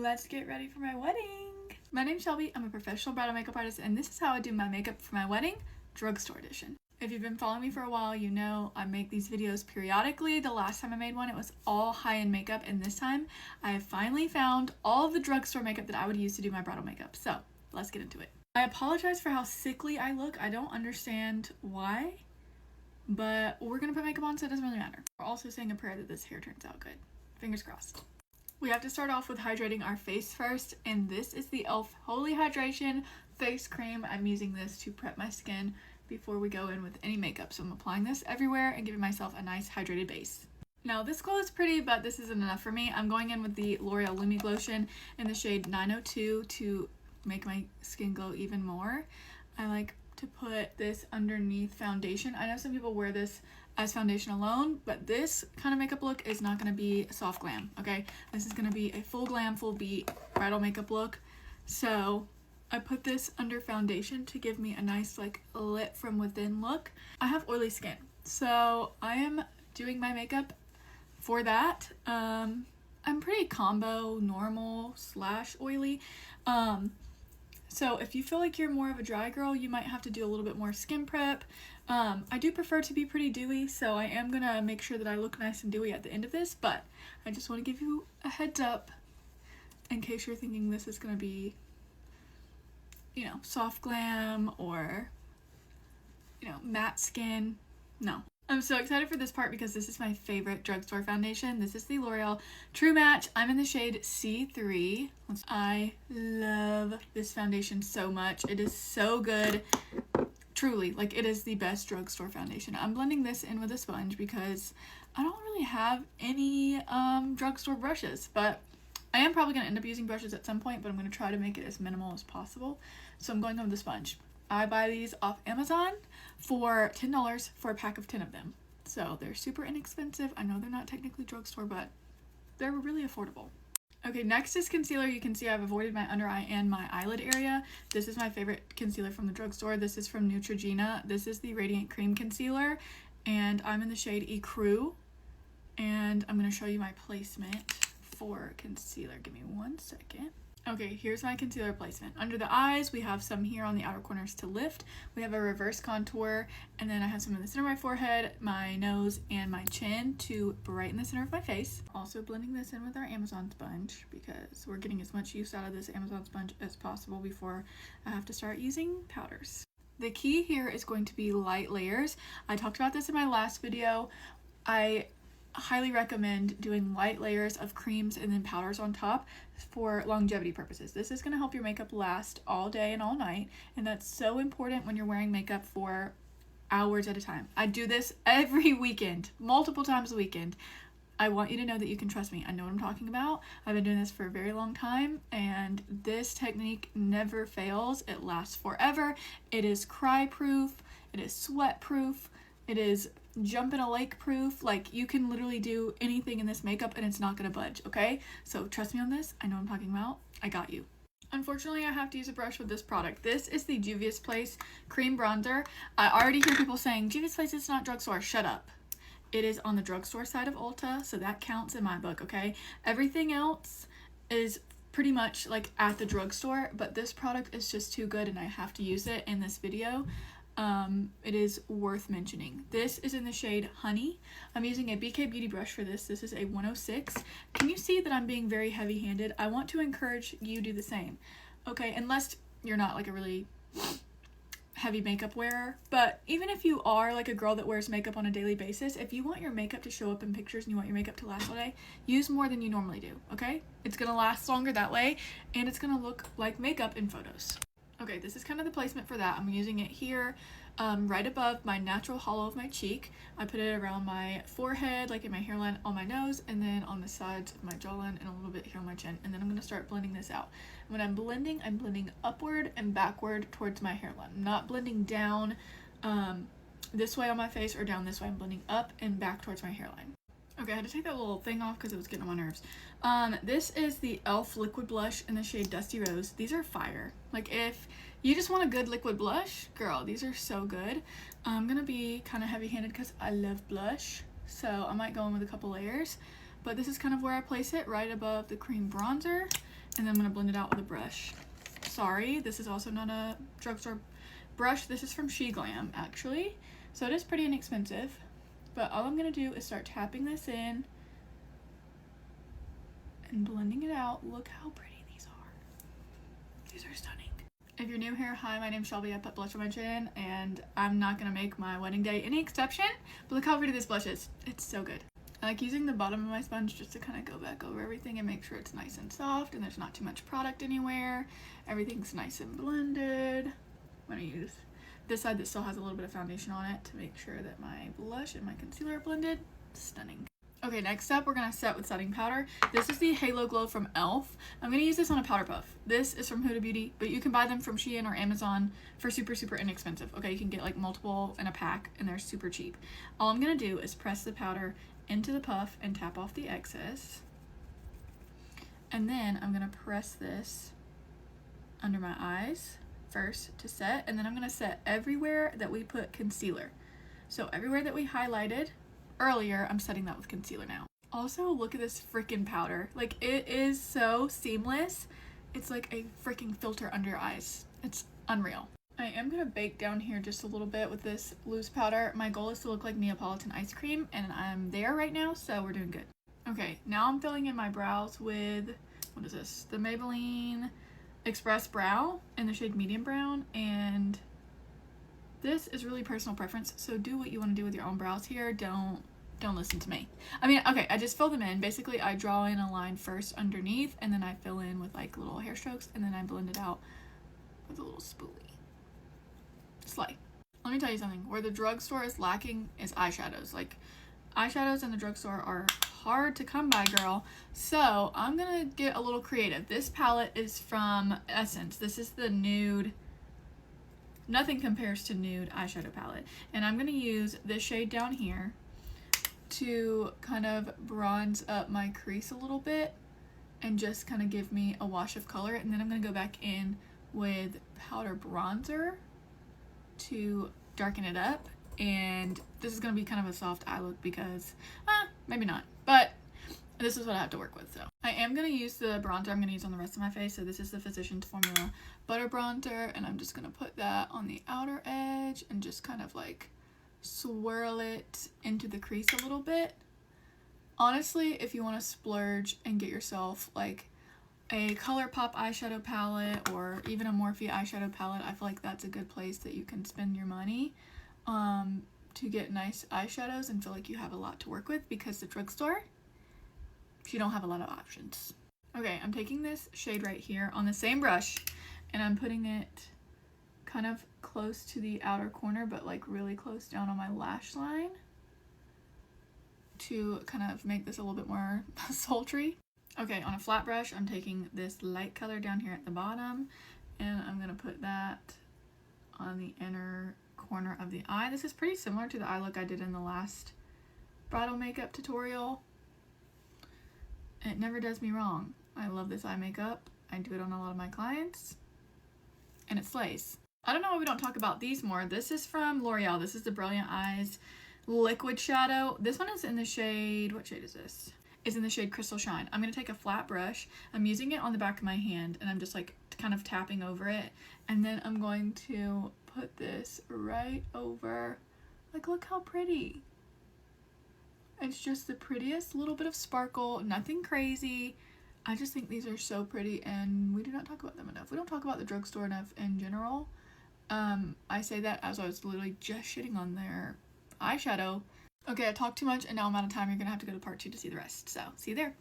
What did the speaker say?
Let's get ready for my wedding. My name's Shelby. I'm a professional bridal makeup artist, and this is how I do my makeup for my wedding, drugstore edition. If you've been following me for a while, you know I make these videos periodically. The last time I made one, it was all high-end makeup, and this time I have finally found all of the drugstore makeup that I would use to do my bridal makeup. So let's get into it. I apologize for how sickly I look. I don't understand why, but we're gonna put makeup on, so it doesn't really matter. We're also saying a prayer that this hair turns out good. Fingers crossed. We have to start off with hydrating our face first, and this is the e.l.f. Holy Hydration Face Cream. I'm using this to prep my skin before we go in with any makeup, so I'm applying this everywhere and giving myself a nice hydrated base. Now this glow is pretty, but this isn't enough for me. I'm going in with the L'Oreal Lumi Glotion in the shade 902 to make my skin glow even more. I like to put this underneath foundation. I know some people wear this as foundation alone, but this kind of makeup look is not going to be soft glam, okay? This is going to be a full glam, full beat bridal makeup look. So I put this under foundation to give me a nice like lit from within look. I have oily skin, so I am doing my makeup for that. I'm pretty combo normal slash oily. So if you feel like you're more of a dry girl, you might have to do a little bit more skin prep. I do prefer to be pretty dewy, so I am gonna make sure that I look nice and dewy at the end of this, but I just want to give you a heads up in case you're thinking this is gonna be, you know, soft glam or, you know, matte skin. No. I'm so excited for this part because this is my favorite drugstore foundation. This is the L'Oreal True Match. I'm in the shade C3. I love this foundation so much. It is so good. Truly, like, it is the best drugstore foundation. I'm blending this in with a sponge because I don't really have any drugstore brushes, but I am probably going to end up using brushes at some point, but I'm going to try to make it as minimal as possible. So I'm going on with the sponge. I buy these off Amazon for $10 for a pack of 10 of them. So they're super inexpensive. I know they're not technically drugstore, but they're really affordable. Okay, next is concealer. You can see I've avoided my under eye and my eyelid area. This is my favorite concealer from the drugstore. This is from Neutrogena. This is the Radiant Cream Concealer, and I'm in the shade Ecru. And I'm going to show you my placement for concealer. Give me 1 second. Okay, here's my concealer placement. Under the eyes, we have some here on the outer corners to lift. We have a reverse contour, and then I have some in the center of my forehead, my nose, and my chin to brighten the center of my face. Also blending this in with our Amazon sponge because we're getting as much use out of this Amazon sponge as possible before I have to start using powders. The key here is going to be light layers. I talked about this in my last video. I highly recommend doing light layers of creams and then powders on top for longevity purposes. This is going to help your makeup last all day and all night, and that's so important when you're wearing makeup for hours at a time. I do this every weekend, multiple times a weekend. I want you to know that you can trust me. I know what I'm talking about. I've been doing this for a very long time, and this technique never fails. It lasts forever. It is cry proof. It is sweat proof. It is jump in a lake proof. Like, you can literally do anything in this makeup and it's not gonna budge, okay? So trust me on this. I know what I'm talking about. I got you. Unfortunately, I have to use a brush with this product. This is the Juvia's Place Cream Bronzer. I already hear people saying, Juvia's Place is not drugstore. Shut up. It is on the drugstore side of Ulta, so that counts in my book, okay? Everything else is pretty much like at the drugstore, but this product is just too good and I have to use it in this video. It is worth mentioning. This is in the shade Honey. I'm using a BK Beauty brush for this. This is a 106. Can you see that I'm being very heavy-handed? I want to encourage you to do the same. Okay, unless you're not like a really heavy makeup wearer, but even if you are like a girl that wears makeup on a daily basis, if you want your makeup to show up in pictures and you want your makeup to last all day, use more than you normally do, okay? It's gonna last longer that way, and it's gonna look like makeup in photos. Okay, this is kind of the placement for that. I'm using it here, right above my natural hollow of my cheek. I put it around my forehead, like in my hairline, on my nose, and then on the sides of my jawline and a little bit here on my chin. And then I'm going to start blending this out. When I'm blending upward and backward towards my hairline. I'm not blending down this way on my face or down this way. I'm blending up and back towards my hairline. Okay, I had to take that little thing off because it was getting on my nerves. This is the e.l.f. liquid blush in the shade Dusty Rose. These are fire. Like, if you just want a good liquid blush, girl, these are so good. I'm gonna be kind of heavy-handed because I love blush, so I might go in with a couple layers. But this is kind of where I place it, right above the cream bronzer. And then I'm going to blend it out with a brush. Sorry, this is also not a drugstore brush. This is from She Glam, actually. So it is pretty inexpensive. But all I'm going to do is start tapping this in and blending it out. Look how pretty these are. These are stunning. If you're new here, hi, my name's Shelby. I put blush on my chin, and I'm not going to make my wedding day any exception. But look how pretty this blush is. It's so good. I like using the bottom of my sponge just to kind of go back over everything and make sure it's nice and soft and there's not too much product anywhere. Everything's nice and blended. I'm going to use this side that still has a little bit of foundation on it to make sure that my blush and my concealer are blended. Stunning. Okay, next up, we're going to set with setting powder. This is the Halo Glow from e.l.f. I'm going to use this on a powder puff. This is from Huda Beauty, but you can buy them from Shein or Amazon for super, super inexpensive. Okay, you can get like multiple in a pack, and they're super cheap. All I'm going to do is press the powder into the puff and tap off the excess. And then I'm going to press this under my eyes first to set, and then I'm going to set everywhere that we put concealer. So everywhere that we highlighted earlier, I'm setting that with concealer now. Also, look at this freaking powder. Like, it is so seamless. It's like a freaking filter under your eyes. It's unreal. I am going to bake down here just a little bit with this loose powder. My goal is to look like Neapolitan ice cream, and I'm there right now, so we're doing good. Okay, now I'm filling in my brows with, what is this? The Maybelline Express Brow in the shade Medium Brown, and this is really personal preference, so do what you want to do with your own brows here. Don't listen to me. I mean, okay, I just fill them in. Basically, I draw in a line first underneath, and then I fill in with like little hair strokes, and then I blend it out with a little spoolie. Slay. Let me tell you something. Where the drugstore is lacking is eyeshadows. Like, eyeshadows in the drugstore are hard to come by, girl. So I'm gonna get a little creative. This palette is from Essence. This is the nude, nothing compares to nude eyeshadow palette. And I'm gonna use this shade down here to kind of bronze up my crease a little bit and just kind of give me a wash of color. And then I'm gonna go back in with powder bronzer to darken it up. And this is going to be kind of a soft eye look because, maybe not, but this is what I have to work with. So I am going to use the bronzer I'm going to use on the rest of my face. So this is the Physicians Formula Butter Bronzer, and I'm just going to put that on the outer edge and just kind of like swirl it into the crease a little bit. Honestly, if you want to splurge and get yourself like a ColourPop eyeshadow palette or even a Morphe eyeshadow palette, I feel like that's a good place that you can spend your money to get nice eyeshadows and feel like you have a lot to work with, because the drugstore, you don't have a lot of options. Okay, I'm taking this shade right here on the same brush and I'm putting it kind of close to the outer corner, but like really close down on my lash line to kind of make this a little bit more sultry. Okay, on a flat brush, I'm taking this light color down here at the bottom, and I'm going to put that on the inner corner of the eye. This is pretty similar to the eye look I did in the last bridal makeup tutorial. It never does me wrong. I love this eye makeup. I do it on a lot of my clients, and it slays. I don't know why we don't talk about these more. This is from L'Oreal. This is the Brilliant Eyes Liquid Shadow. This one is in the shade, what shade is this? Is in the shade Crystal Shine. I'm going to take a flat brush. I'm using it on the back of my hand, and I'm just like kind of tapping over it. And then I'm going to put this right over. Like, look how pretty. It's just the prettiest little bit of sparkle, nothing crazy. I just think these are so pretty, and we do not talk about them enough. We don't talk about the drugstore enough in general. I say that as I was literally just shitting on their eyeshadow. Okay, I talked too much and now I'm out of time. You're gonna have to go to part 2 to see the rest. So, see you there.